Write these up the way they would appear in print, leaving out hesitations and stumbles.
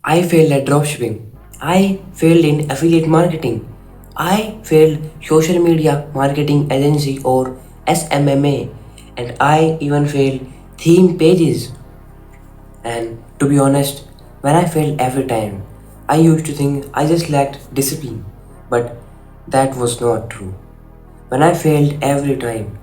I failed at dropshipping. I failed in affiliate marketing. I failed social media marketing agency or SMMA. And I even failed theme pages. And to be honest, when I failed every time, I used to think I just lacked discipline. But that was not true. When I failed every time,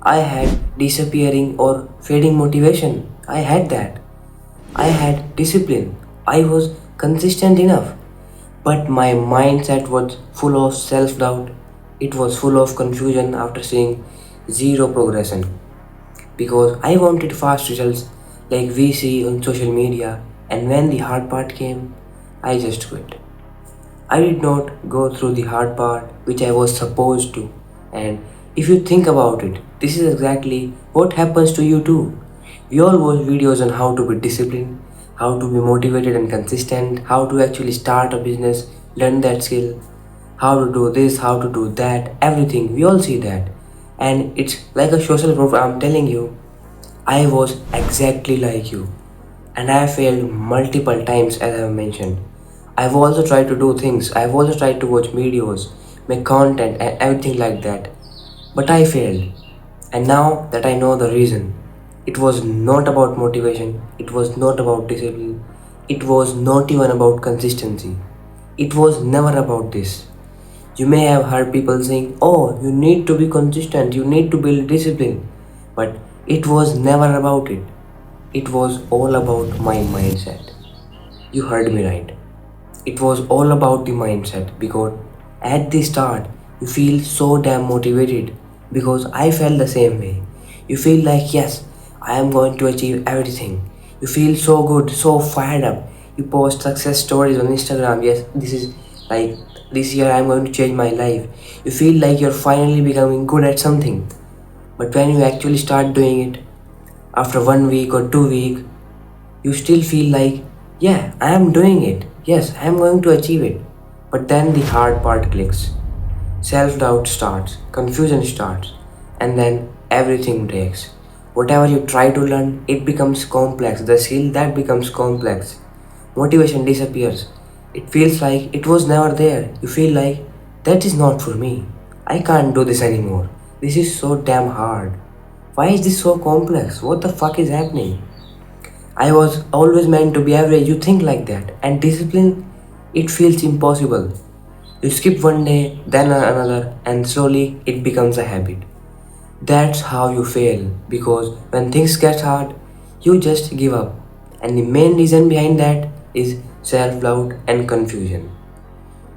I had disappearing or fading motivation. I had that. I had discipline. I was consistent enough. But my mindset was full of self doubt. It was full of confusion after seeing zero progression. Because I wanted fast results like we see on social media, and when the hard part came, I just quit. I did not go through the hard part which I was supposed to. And if you think about it, this is exactly what happens to you too. We all watch videos on how to be disciplined, how to be motivated and consistent, how to actually start a business, learn that skill, how to do this, how to do that, everything. We all see that. And it's like a social proof. I'm telling you, I was exactly like you, and I failed multiple times as I have mentioned. I've also tried to do things, I've also tried to watch videos, make content, and everything like that. But I failed. And now that I know the reason, it was not about motivation, it was not about discipline, it was not even about consistency. It was never about this. You may have heard people saying, "Oh, you need to be consistent, you need to build discipline." But it was never about it. It was all about my mindset. You heard me right. It was all about the mindset because at the start you feel so damn motivated because I felt the same way. You feel like, yes, I am going to achieve everything. You feel so good, so fired up. You post success stories on Instagram. Yes, this is like this year I'm going to change my life. You feel like you're finally becoming good at something. But when you actually start doing it, after 1 week or 2 weeks, you still feel like, yeah, I am doing it. Yes, I am going to achieve it. But then the hard part clicks. Self doubt starts, confusion starts, and then everything breaks. Whatever you try to learn, it becomes complex. The skill that becomes complex. Motivation disappears. It feels like it was never there. You feel like that is not for me. I can't do this anymore. This is so damn hard. Why is this so complex? What the fuck is happening? I was always meant to be average. You think like that. And discipline, it feels impossible. You skip one day, then another, and slowly it becomes a habit. That's how you fail because when things get hard, you just give up. And the main reason behind that is self doubt and confusion.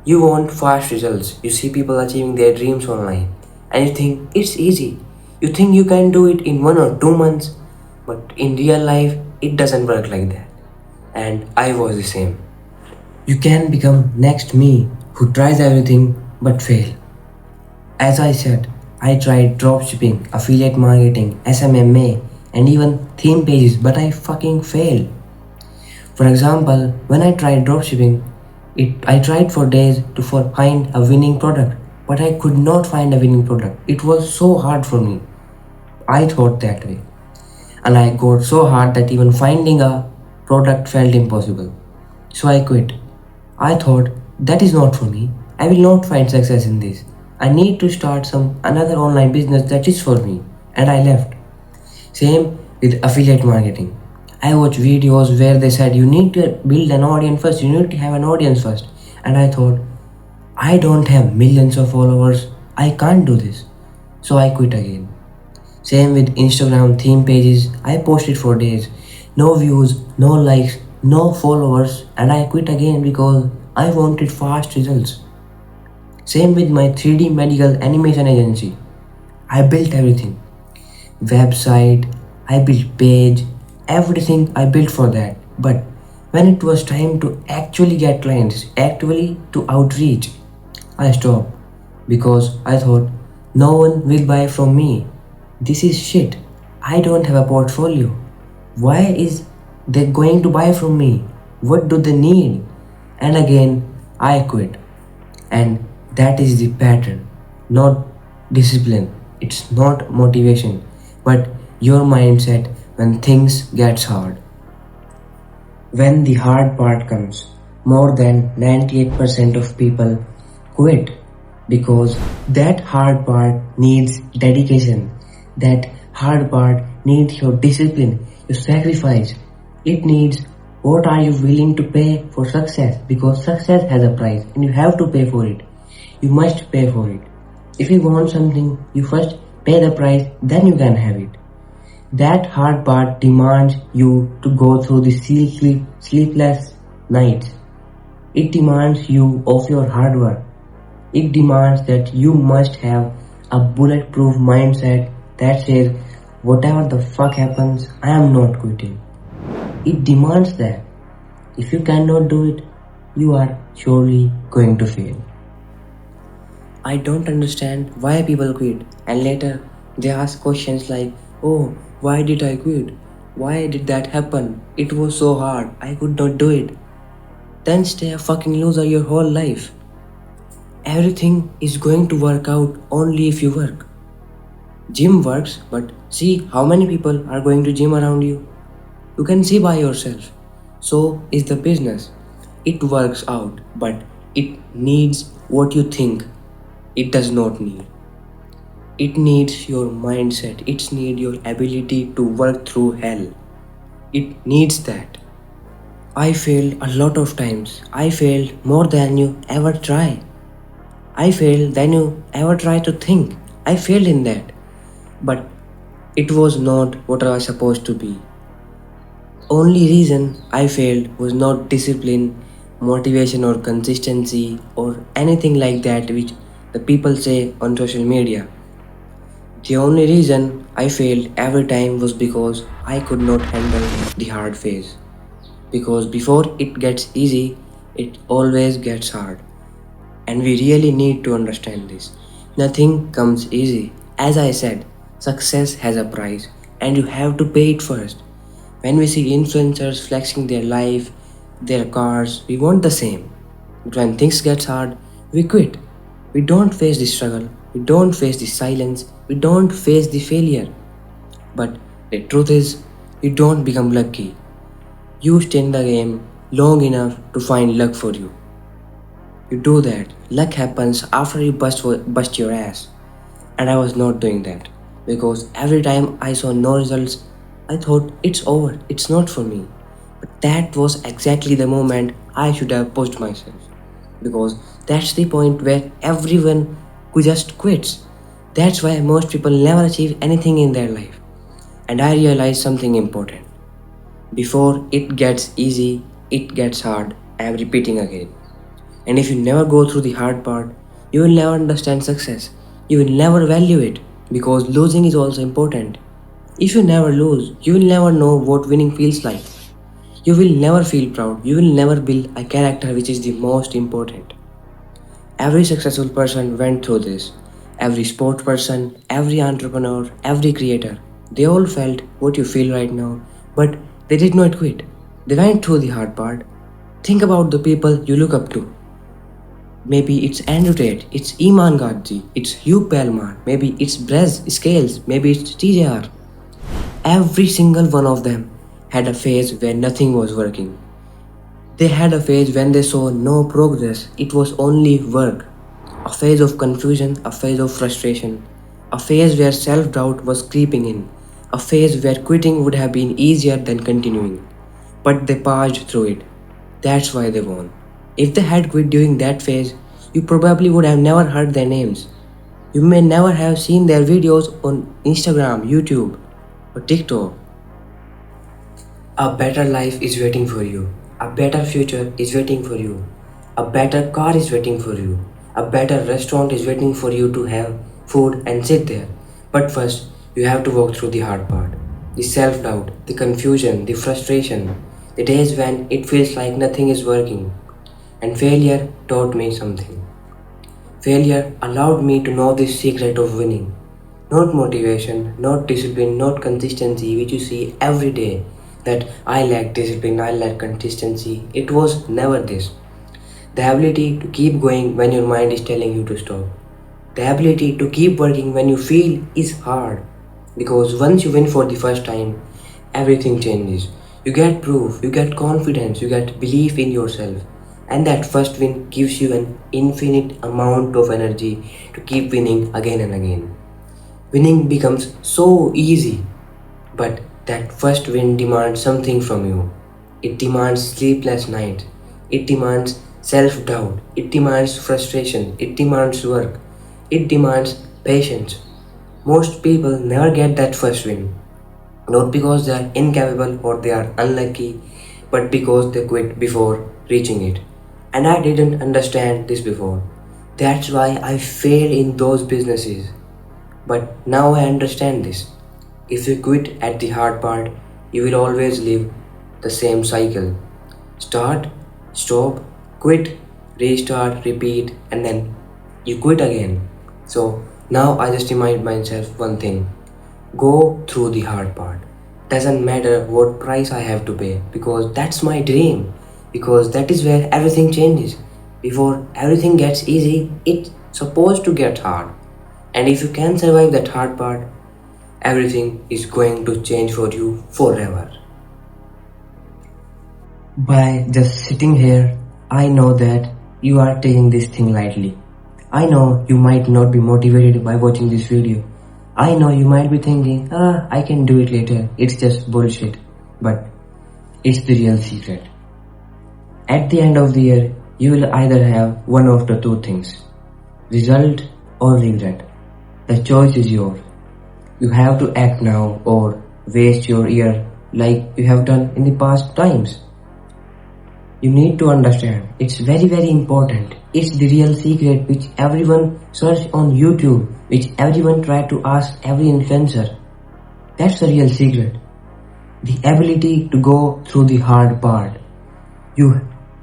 You want fast results. You see people achieving their dreams online, and you think it's easy. You think you can do it in 1 or 2 months, but in real life, it doesn't work like that. And I was the same. You can become next me who tries everything but fail. As I said, I tried dropshipping, affiliate marketing, SMMA, and even theme pages, but I fucking failed. For example, when I tried dropshipping, I tried for days to find a winning product, but I could not find a winning product. It was so hard for me. I thought that way, and I got so hard that even finding a product felt impossible. So I quit. I thought that is not for me. I will not find success in this. I need to start some another online business that is for me, and I left. Same with affiliate marketing. I watched videos where they said you need to build an audience first, you need to have an audience first. And I thought, I don't have millions of followers, I can't do this. So I quit again. Same with Instagram theme pages. I posted for days. No views, no likes, no followers, and I quit again because I wanted fast results. Same with my 3D medical animation agency. I built everything, website, I built page, everything I built for that. But when it was time to actually get clients, actually to outreach, I stopped because I thought no one will buy from me. This is shit. I don't have a portfolio. Why is they going to buy from me? What do they need? And again, I quit. And that is the pattern, not discipline. It's not motivation, but your mindset when things gets hard. when the hard part comes, more than 98% of people quit because that hard part needs dedication. That hard part needs your discipline, your sacrifice. It needs what are you willing to pay for success because success has a price and you have to pay for it. You must pay for it. If you want something, you first pay the price, then you can have it. That hard part demands you to go through the sleepless nights. It demands you of your hard work. It demands that you must have a bulletproof mindset that says, whatever the fuck happens, I am not quitting. It demands that. If you cannot do it, you are surely going to fail. I don't understand why people quit and later they ask questions like, oh, why did I quit? Why did that happen? It was so hard, I could not do it. Then stay a fucking loser your whole life. Everything is going to work out only if you work. Gym works, but see how many people are going to gym around you. You can see by yourself. So is the business. It works out, but it needs what you think it does not need. It needs your mindset. It needs your ability to work through hell. It needs that. I failed a lot of times. I failed more than you ever try. I failed than you ever try to think. I failed in that. But it was not what I was supposed to be. Only reason I failed was not discipline, motivation or consistency or anything like that which the people say on social media. The only reason I failed every time was because I could not handle the hard phase. Because before it gets easy, it always gets hard. And we really need to understand this. Nothing comes easy. As I said, success has a price and you have to pay it first. When we see influencers flexing their life, their cars, we want the same. But when things get hard, we quit. We don't face the struggle, we don't face the silence, we don't face the failure. But the truth is, you don't become lucky. You stay in the game long enough to find luck for you. You do that. Luck happens after you bust your ass. And I was not doing that. Because every time I saw no results, I thought it's over, it's not for me. But that was exactly the moment I should have pushed myself. Because that's the point where everyone who just quits. That's why most people never achieve anything in their life. And I realized something important. Before it gets easy, it gets hard. I am repeating again. And if you never go through the hard part, you will never understand success. You will never value it because losing is also important. If you never lose, you will never know what winning feels like. You will never feel proud. You will never build a character which is the most important. Every successful person went through this. Every sport person, every entrepreneur, every creator. They all felt what you feel right now, but they did not quit. They went through the hard part. Think about the people you look up to. Maybe it's Andrew Tate, it's Iman Gadji, it's Hugh Palmer, maybe it's Brez Scales, maybe it's TJR. Every single one of them had a phase where nothing was working. They had a phase when they saw no progress, it was only work. A phase of confusion, a phase of frustration, a phase where self doubt was creeping in, a phase where quitting would have been easier than continuing. But they passed through it. That's why they won. If they had quit during that phase, you probably would have never heard their names. You may never have seen their videos on Instagram, YouTube, or TikTok. A better life is waiting for you. A better future is waiting for you. A better car is waiting for you. A better restaurant is waiting for you to have food and sit there. But first, you have to walk through the hard part. The self doubt, the confusion, the frustration, the days when it feels like nothing is working. And failure taught me something. Failure allowed me to know the secret of winning. Not motivation, not discipline, not consistency, which you see every day. That I lack discipline, I lack consistency. It was never this. The ability to keep going when your mind is telling you to stop. The ability to keep working when you feel is hard. Because once you win for the first time, everything changes. You get proof, you get confidence, you get belief in yourself. And that first win gives you an infinite amount of energy to keep winning again and again. Winning becomes so easy, but that first win demands something from you. It demands sleepless nights. It demands self doubt. It demands frustration. It demands work. It demands patience. Most people never get that first win. Not because they are incapable or they are unlucky, but because they quit before reaching it. And I didn't understand this before. That's why I failed in those businesses. But now I understand this. If you quit at the hard part, you will always live the same cycle. Start, stop, quit, restart, repeat, and then you quit again. So now I just remind myself one thing: go through the hard part. Doesn't matter what price I have to pay because that's my dream. Because that is where everything changes. Before everything gets easy, it's supposed to get hard. And if you can survive that hard part, everything is going to change for you forever. By just sitting here, I know that you are taking this thing lightly. I know you might not be motivated by watching this video. I know you might be thinking, I can do it later, it's just bullshit. But it's the real secret. At the end of the year, you will either have one of the two things: result or regret. The choice is yours. You have to act now or waste your year like you have done in the past times. You need to understand, it's very very important. It's the real secret which everyone search on YouTube, which everyone try to ask every influencer. That's the real secret. The ability to go through the hard part. You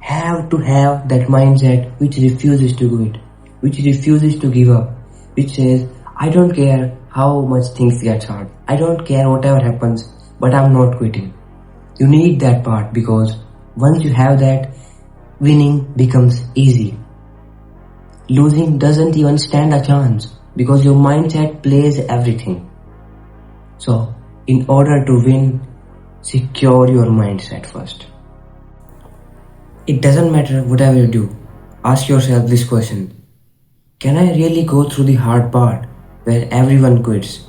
have to have that mindset which refuses to quit, which refuses to give up, which says, I don't care how much things get hard. I don't care whatever happens, but I'm not quitting. You need that part because once you have that, winning becomes easy. Losing doesn't even stand a chance because your mindset plays everything. So, in order to win, secure your mindset first. It doesn't matter whatever you do. Ask yourself this question: can I really go through the hard part where everyone quits?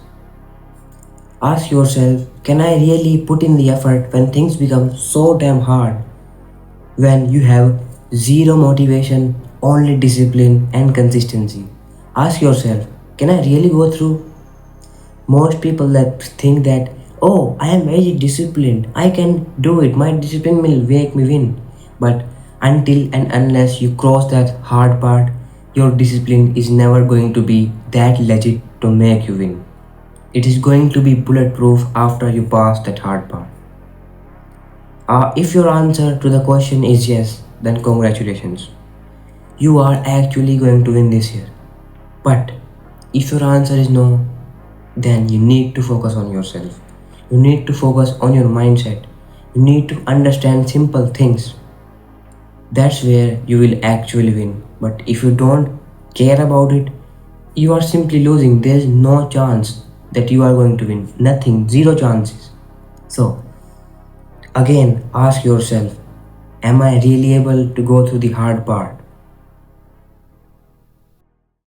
Ask yourself, can I really put in the effort when things become so damn hard? When you have zero motivation, only discipline and consistency. Ask yourself, can I really go through? Most people that think that, oh, I am very disciplined, I can do it, my discipline will make me win. But until and unless you cross that hard part, your discipline is never going to be that legit to make you win. It is going to be bulletproof after you pass that hard part. If your answer to the question is yes, then congratulations. You are actually going to win this year. But if your answer is no, then you need to focus on yourself. You need to focus on your mindset. You need to understand simple things. That's where you will actually win. But if you don't care about it, you are simply losing. There is no chance that you are going to win. Nothing, zero chances. So, again, ask yourself, am I really able to go through the hard part?